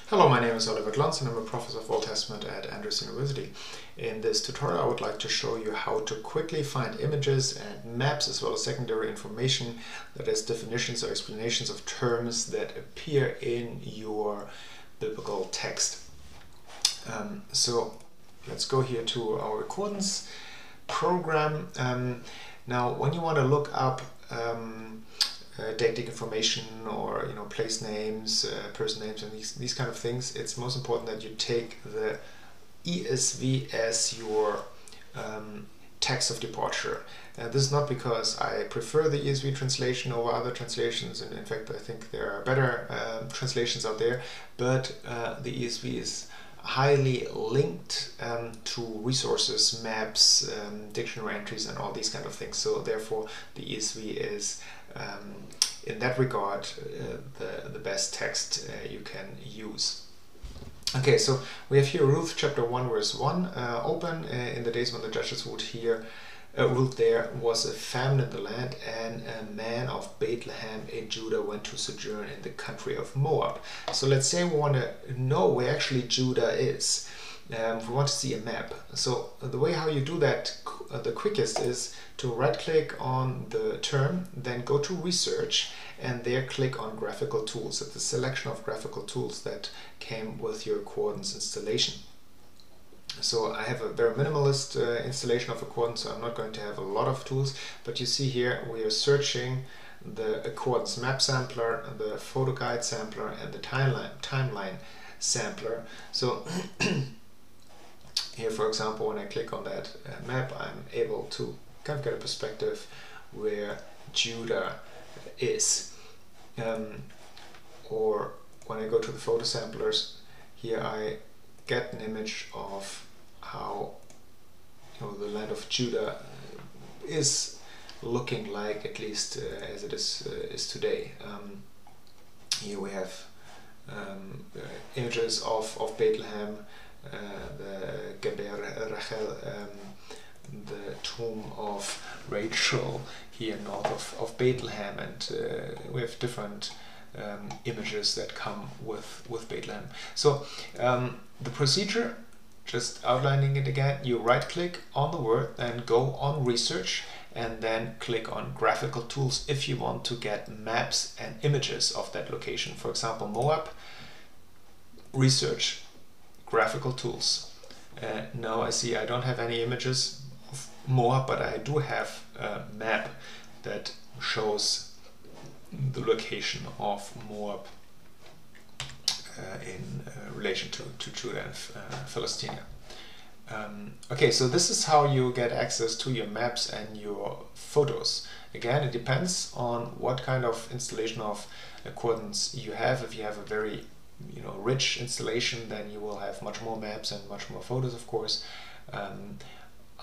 Hello, my name is Oliver Glantz and I'm a professor of Old Testament at Andrews University. In this tutorial I would like to show you how to quickly find images and maps as well as secondary information, that is definitions or explanations of terms that appear in your biblical text. So let's go here to our accordance program. Now when you want to look up deictic information or place names, person names, and these kind of things, it's most important that you take the ESV as your text of departure. This is not because I prefer the ESV translation over other translations, and in fact I think there are better translations out there, but the ESV is highly linked to resources, maps, dictionary entries, and all these kind of things. So therefore the ESV is in that regard the best text you can use. Okay, so we have here Ruth chapter 1 verse 1 open. In the days when the judges ruled, there was a famine in the land, and a man of Bethlehem in Judah went to sojourn in the country of Moab. So let's say we want to know where actually Judah is. We want to see a map. So the way how you do that the quickest is to right click on the term, then go to research, and there click on graphical tools. It's a selection of graphical tools that came with your accordance installation. So I have a very minimalist installation of accordance, so I'm not going to have a lot of tools, but you see here we are searching the accordance map sampler, the photo guide sampler, and the timeline sampler. So here, for example, when I click on that map, I'm able to kind of get a perspective where Judah is. Or when I go to the photo samplers, here I get an image of how the land of Judah is looking like, at least as it is today. Here we have images of Bethlehem, the Geber Rachel, the tomb of Rachel here north of Bethlehem, and we have different images that come with Bethlehem. So the procedure, just outlining it again, you right click on the word and go on research, and then click on graphical tools if you want to get maps and images of that location. For example, Moab, research, graphical tools. Now I see I don't have any images of Moab, but I do have a map that shows the location of Moab in relation to Judah and Palestine. Okay, so this is how you get access to your maps and your photos. Again, it depends on what kind of installation of accordance you have. If you have a very rich installation, then you will have much more maps and much more photos, of course.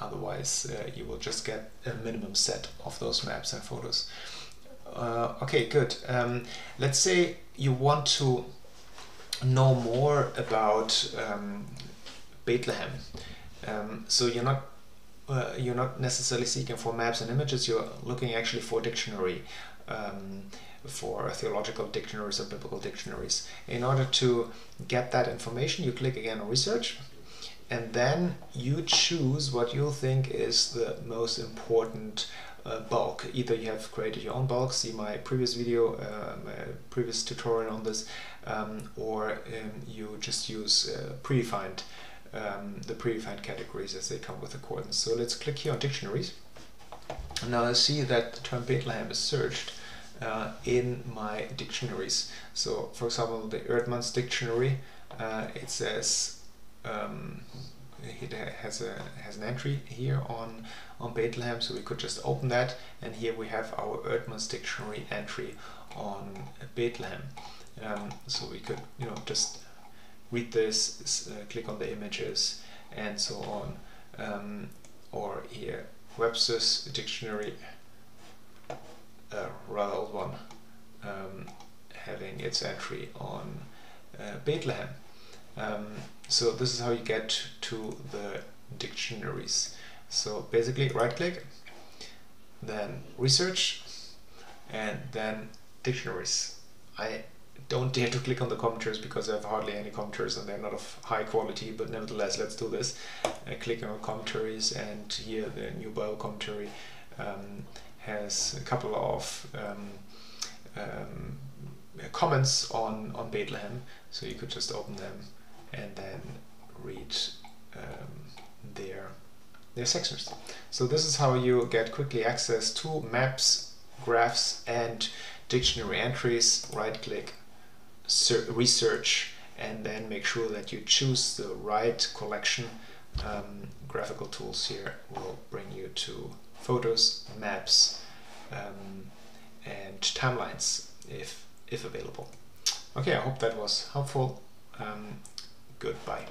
Otherwise, you will just get a minimum set of those maps and photos. Okay, good. Let's say you want to know more about Bethlehem. So you're not necessarily seeking for maps and images. You're looking actually for dictionary, for theological dictionaries or biblical dictionaries. In order to get that information, you click again on research, and then you choose what you think is the most important bulk. Either you have created your own bulk, see my previous video, my previous tutorial on this, or you just use the predefined categories as they come with accordance. So let's click here on dictionaries. Now I see that the term Bethlehem is searched in my dictionaries. So for example, the Erdmann's dictionary, it says it has an entry here on Bethlehem, so we could just open that, and here we have our Erdmann's dictionary entry on Bethlehem. So we could just read this, click on the images and so on. Or here Webster's dictionary, a rather old one, having its entry on Bethlehem. So this is how you get to the dictionaries. So basically right click, then research, and then dictionaries. I don't dare to click on the commentaries because I have hardly any commentaries and they're not of high quality, but nevertheless, let's do this. Clicking on commentaries, and here the new bio commentary has a couple of comments on Bethlehem, so you could just open them and then read their sections. So this is how you get quickly access to maps, graphs and dictionary entries. Right click, research, and then make sure that you choose the right collection. Graphical tools here will bring you to photos, maps, and timelines if available. Okay, I hope that was helpful. Goodbye.